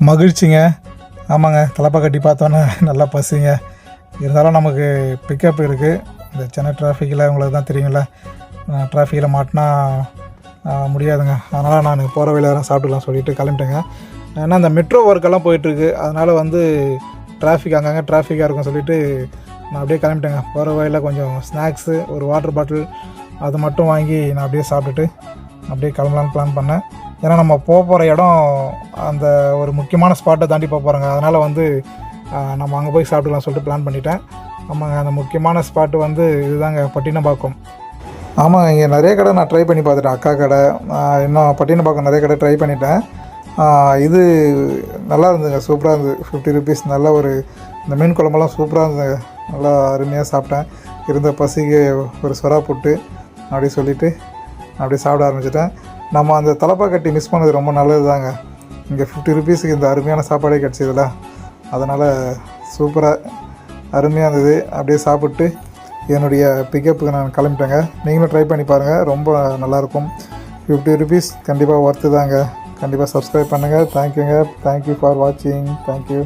மகிழ்ச்சிங்க. ஆமாங்க, தலப்பா கட்டி பார்த்தோன்னே நல்லா பசிங்க. இருந்தாலும் நமக்கு பிக்கப் இருக்குது. இந்த சென்னை டிராஃபிக்கில் உங்களுக்கு தான் தெரியுங்கள, டிராஃபிக்கில் மாட்டினா முடியாதுங்க. அதனால் நான் போகிற வழியில் தான் சாப்பிட்டுக்கலாம் சொல்லிவிட்டு கிளம்பிட்டேங்க. ஏன்னா இந்த மெட்ரோ ஒர்க்கெல்லாம் போயிட்டுருக்கு, அதனால் வந்து டிராஃபிக் அங்கங்கே டிராஃபிக்காக இருக்கும்னு சொல்லிவிட்டு நான் அப்படியே கிளம்பிட்டேங்க. போகிற வழியில் கொஞ்சம் ஸ்நாக்ஸு, ஒரு வாட்டர் பாட்டில் அது மட்டும் வாங்கி நான் அப்படியே சாப்பிட்டுட்டு அப்படியே கிளம்பலான்னு பிளான் பண்ணேன். ஏன்னா நம்ம போகிற இடம் அந்த ஒரு முக்கியமான ஸ்பாட்டை தாண்டி போகிறோங்க. அதனால் வந்து நம்ம அங்கே போய் சாப்பிட்டுக்கலாம் சொல்லிட்டு பிளான் பண்ணிட்டேன். ஆமாங்க, அந்த முக்கியமான ஸ்பாட்டு வந்து இதுதாங்க, பட்டினப்பாக்கம். ஆமாங்க, இங்கே நிறைய கடை நான் ட்ரை பண்ணி பார்த்துட்டேன். அக்கா கடை, இன்னும் பட்டினப்பாக்கம் நிறைய கடை ட்ரை பண்ணிட்டேன். இது நல்லா இருந்ததுங்க, சூப்பராக இருந்தது. 50 ருபீஸ். நல்ல ஒரு இந்த மீன் குழம்பெல்லாம் சூப்பராக இருந்ததுங்க. நல்லா அருமையாக சாப்பிட்டேன். இருந்த பசிக்கு ஒரு சொரா போட்டு அப்படி சொல்லிவிட்டு அப்படியே சாப்பிட ஆரம்பிச்சிட்டேன். நம்ம அந்த தலப்பா கட்டி மிஸ் பண்ணது ரொம்ப நல்லது தாங்க. இங்கே 50 ருபீஸுக்கு இந்த அருமையான சாப்பாடே கிடச்சிதுல, அதனால் சூப்பராக அருமையாக இருந்தது. அப்படியே சாப்பிட்டு என்னுடைய பிக்கப்புக்கு நான் கிளம்பிட்டேங்க. நீங்களும் ட்ரை பண்ணி பாருங்கள், ரொம்ப நல்லாயிருக்கும். 50 ருபீஸ் கண்டிப்பாக ஒர்த்து தாங்க. கண்டிப்பாக சப்ஸ்கிரைப் பண்ணுங்கள். தேங்க்யூங்க. தேங்க்யூ ஃபார் வாட்சிங். தேங்க்யூ.